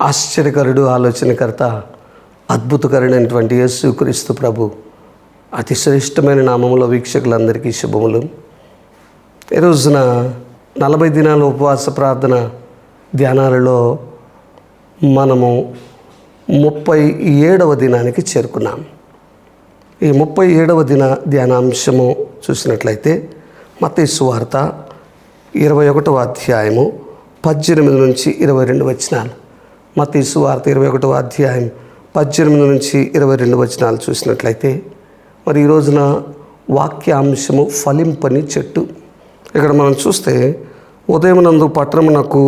ఆశ్చర్యకరుడు, ఆలోచనకర్త, అద్భుతకరుడైనటువంటి యేసుక్రీస్తు ప్రభు అతి శ్రేష్టమైన నామములో వీక్షకులందరికీ శుభములు. ఈ రోజున 40 దినాల ఉపవాస ప్రార్థన ధ్యానాలలో మనము 37వ దినానికి చేరుకున్నాం. ఈ 37వ దిన ధ్యానాంశము చూసినట్లయితే మత్తయి సువార్త 21వ అధ్యాయము 18 నుంచి 22 వచనాలు. మత్తయి సువార్త 21వ అధ్యాయం 18 నుంచి 22 వచనాలు చూసినట్లయితే మరి ఈ రోజున వాక్యాంశము ఫలింపని చెట్టు. ఇక్కడ మనం చూస్తే ఉదయమునందు పట్టణమునకు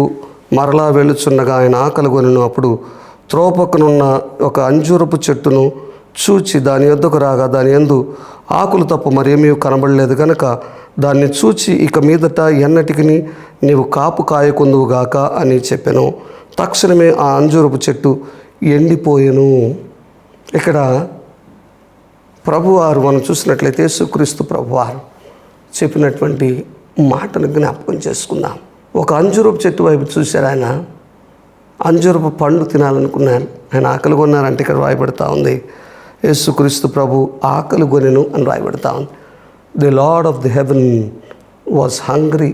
మరలా వెళుచున్నగా ఆయన ఆకలి కొనెను. అప్పుడు త్రోపక్కనున్న ఒక అంజూరపు చెట్టును చూచి దాని యొద్దకు రాగా దాని యందు ఆకులు తప్ప మరేమీ కనబడలేదు కనుక దాన్ని చూచి ఇక మీదట ఎన్నటికి నీవు కాపు కాయకుందువుగాక అని చెప్పెను. తక్షణమే ఆ అంజూరపు చెట్టు ఎండిపోయెను. ఇక్కడ ప్రభువారు మనం చూసినట్లయితే యేసుక్రీస్తు ప్రభువారు చెప్పినటువంటి మాటను జ్ఞాపకం చేసుకుందాం. ఒక అంజూరపు చెట్టు వైపు చూశారు. ఆయన అంజూరపు పండు తినాలనుకున్నారు. ఆయన ఆకలి కొన్నారంటే ఇక్కడ రాయబడతా ఉంది. యేసుక్రీస్తు ప్రభు ఆకలి కొనెను అని రాయబడతా ఉంది. The lord of the haven was hungry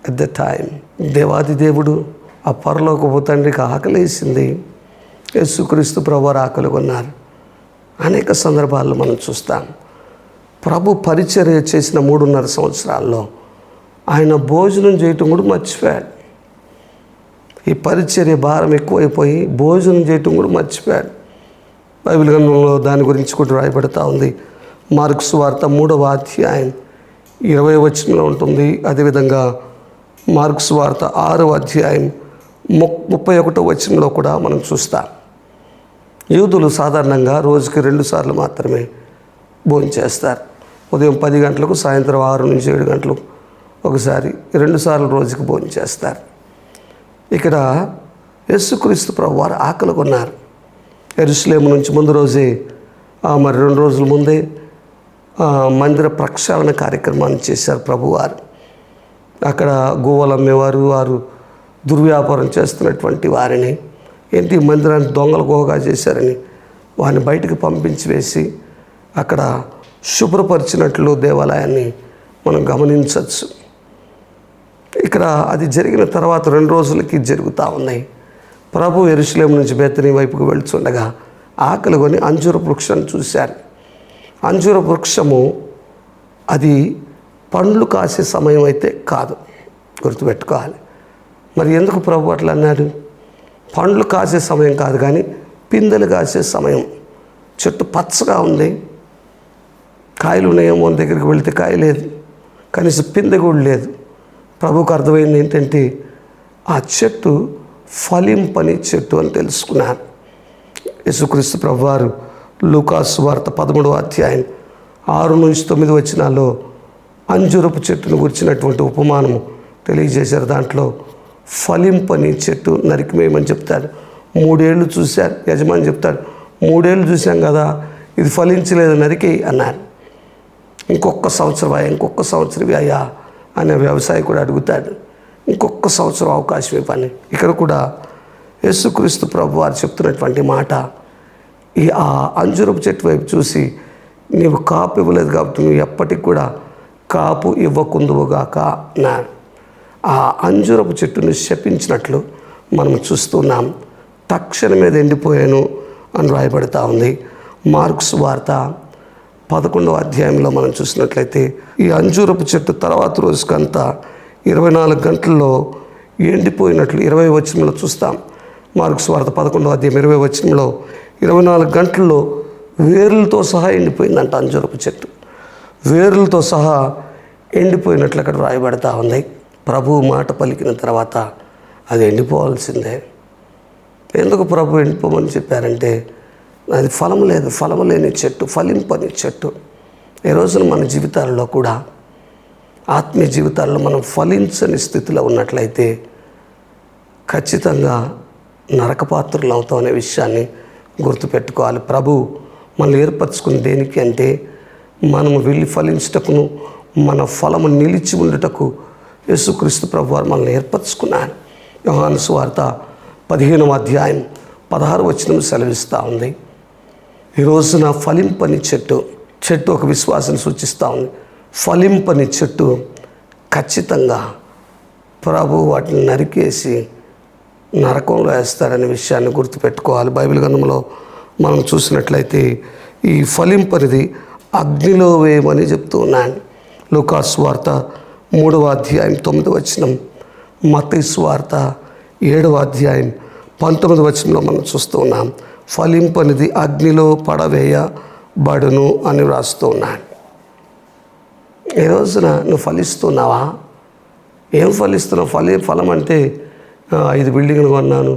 at the time. దేవాది దేవుడు ఆ పరలోకపు తండ్రికి ఆకలేసింది. యేసుక్రీస్తు ప్రభు వారు ఆకలి కొన్నారు. అనేక సందర్భాల్లో మనం చూస్తాం. ప్రభు పరిచర్య చేసిన 3.5 సంవత్సరాల్లో ఆయన భోజనం చేయటం కూడా మర్చిపోయాడు. ఈ పరిచర్య భారం ఎక్కువైపోయి భోజనం చేయటం కూడా మర్చిపోయాడు. బైబిల్ గ్రంథంలో దాని గురించి కూడా రాయబడతా ఉంది. మార్కు సువార్త 3వ అధ్యాయం 20వ వచనంలో ఉంటుంది. అదేవిధంగా మార్కు సువార్త 6వ అధ్యాయం 31వ వచనంలో కూడా మనం చూస్తాం. యూదులు సాధారణంగా రోజుకి 2 సార్లు మాత్రమే భోజనం చేస్తారు. ఉదయం 10 గంటలకు, సాయంత్రం 6 నుంచి 7 గంటలకు ఒకసారి 2 సార్లు రోజుకి భోజనం చేస్తారు. ఇక్కడ యేసుక్రీస్తు ప్రభు వారు ఆకలి కొన్నారు. యెరూషలేము నుంచి ముందు రోజే మరి 2 రోజుల ముందే మందిర ప్రక్షాళన కార్యక్రమాన్ని చేశారు ప్రభువారు. అక్కడ గోవలు అమ్మేవారు, వారు దుర్వ్యాపారం చేస్తున్నటువంటి వారిని ఏంటి మందిరాన్ని దొంగల గుహగా చేశారని వారిని బయటకు పంపించి వేసి అక్కడ శుభ్రపరిచినట్లు దేవాలయాన్ని మనం గమనించవచ్చు. ఇక్కడ అది జరిగిన తర్వాత 2 రోజులకి జరుగుతూ ఉన్నాయి. ప్రభు యెరూషలేము నుంచి బేతనీ వైపుకు వెళ్తుండగా ఆకలి కొని అంజూరపు వృక్షాన్ని చూశారు. అంజూరపు వృక్షము అది పండ్లు కాసే సమయం అయితే కాదు, గుర్తుపెట్టుకోవాలి. మరి ఎందుకు ప్రభు అట్లా అన్నాడు? పండ్లు కాసే సమయం కాదు కానీ పిందెలు కాసే సమయం. చెట్టు పచ్చగా ఉంది, కాయలు ఉన్నాయేమో అని దగ్గరికి వెళితే కాయ లేదు, కనీసం పిందె కూడా లేదు. ప్రభువుకు అర్థమైంది ఏంటంటే ఆ చెట్టు ఫలింపని చెట్టు అని తెలుసుకున్నారు. యేసుక్రీస్తు ప్రభువారు లూకాసు వార్త 13వ అధ్యాయం 6 నుంచి 9 వచనాల్లో అంజూరపు చెట్టును గురించినటువంటి ఉపమానము తెలియజేశారు. దాంట్లో ఫలింపని చెట్టు నరికివేయమని చెప్తాడు. 3 ఏళ్ళు చూశారు. యజమాని చెప్తాడు, 3 ఏళ్ళు చూశాం కదా, ఇది ఫలించలేదు, నరికేయి అన్నారు. ఇంకొక సంవత్సరం అయ్యా అనే వ్యవసాయకుడు అడుగుతాడు. ఇంకొక సంవత్సరం అవకాశం ఇవ్వని. ఇక్కడ కూడా యేసుక్రీస్తు ప్రభు వారు చెప్తున్నటువంటి మాట, ఆ అంజూరపు చెట్టు వైపు చూసి నీవు కాపు ఇవ్వలేదు కాబట్టి నువ్వు ఎప్పటికి కూడా కాపు ఇవ్వకుందువుగాక అన్నారు. ఆ అంజూరపు చెట్టును శపించినట్లు మనం చూస్తున్నాం. తక్షణమే ఎండిపోయాను అని రాయబడతా ఉంది. మార్కు సువార్త 11వ అధ్యాయంలో మనం చూసినట్లయితే ఈ అంజూరపు చెట్టు తర్వాత రోజుకంతా 24 గంటల్లో ఎండిపోయినట్లు 20వ వచనంలో చూస్తాం. మార్కు సువార్త 11వ అధ్యాయం 20వ వచనంలో 24 గంటల్లో వేర్లతో సహా ఎండిపోయిందంట అంజూరపు చెట్టు. వేర్లతో సహా ఎండిపోయినట్లు అక్కడ రాయబడతా ఉంది. ప్రభువు మాట పలికిన తర్వాత అది ఎండిపోవాల్సిందే. ఎందుకు ప్రభు ఎండిపోమని చెప్పారంటే అది ఫలము లేని చెట్టు, ఫలింపని చెట్టు. ఈ రోజున మన జీవితాల్లో కూడా, ఆత్మీయ జీవితాల్లో మనం ఫలించని స్థితిలో ఉన్నట్లయితే ఖచ్చితంగా నరకపాత్రులు అవుతాం అనే విషయాన్ని గుర్తుపెట్టుకోవాలి. ప్రభు మనల్ని ఏర్పరచుకుని దేనికి అంటే మనము వెళ్ళి ఫలించుటకును, మన ఫలము నిలిచి ఉండుటకు యేసుక్రీస్తు ప్రభువారు మనల్ని ఏర్పరచుకున్నారు. యోహాను సువార్త 15వ అధ్యాయం 16వ వచనం సెలవిస్తూ ఉంది. ఈ రోజున ఫలింపని చెట్టు ఒక విశ్వాసాన్ని సూచిస్తూ ఉంది. ఫలింపని చెట్టు ఖచ్చితంగా ప్రభు వాటిని నరికేసి నరకంలో వేస్తాడనే విషయాన్ని గుర్తుపెట్టుకోవాలి. బైబిల్ గ్రంథంలో మనం చూసినట్లయితే ఈ ఫలింపనిది అగ్నిలో వేయమని చెప్తూ ఉన్నాను. లూకాసు వార్త 3వ అధ్యాయం 9వ వచనం, మత్తయి సువార్త 7వ అధ్యాయం 19వ వచనంలో మనం చూస్తూ ఉన్నాం. ఫలింపనిది అగ్నిలో పడవేయబడును అని వ్రాస్తూ ఉన్నాను. ఈ రోజున నువ్వు ఫలిస్తున్నావా? ఏం ఫలిస్తున్నావు? ఫలం అంటే 5 బిల్డింగ్లు కొన్నాను,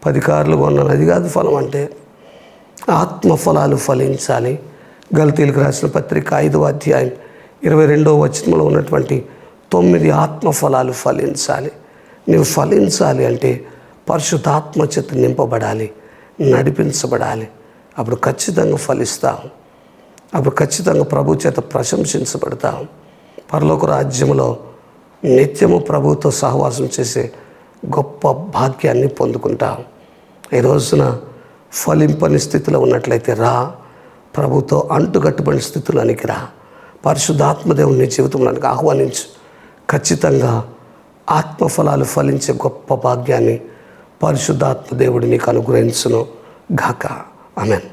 10 కార్లు కొన్నాను, అది కాదు ఫలం అంటే. ఆత్మఫలాలు ఫలించాలి. గలతీయులకు రాసిన పత్రిక 5వ అధ్యాయం 22వ వచనంలో ఉన్నటువంటి 9 ఆత్మఫలాలు ఫలించాలి. నువ్వు ఫలించాలి అంటే పరిశుద్ధాత్మ చేత నింపబడాలి, నడిపించబడాలి. అప్పుడు ఖచ్చితంగా ఫలిస్తాం. అప్పుడు ఖచ్చితంగా ప్రభు చేత ప్రశంసించబడతాం. పరలోక రాజ్యంలో నిత్యము ప్రభుతో సహవాసం చేసే గొప్ప భాగ్యాన్ని పొందుకుంటాం. ఈ రోజున ఫలింపని స్థితిలో ఉన్నట్లయితే రా, ప్రభుతో అంటుకట్టుబడిన స్థితిలోనికి రా. పరిశుద్ధాత్మదేవుని నీ జీవితంలోనికి ఆహ్వానించు. ఖచ్చితంగా ఆత్మఫలాలు ఫలించే గొప్ప భాగ్యాన్ని పరిశుద్ధాత్మ దేవుడు నీకు అనుగ్రహించును గాక. ఆమేన్.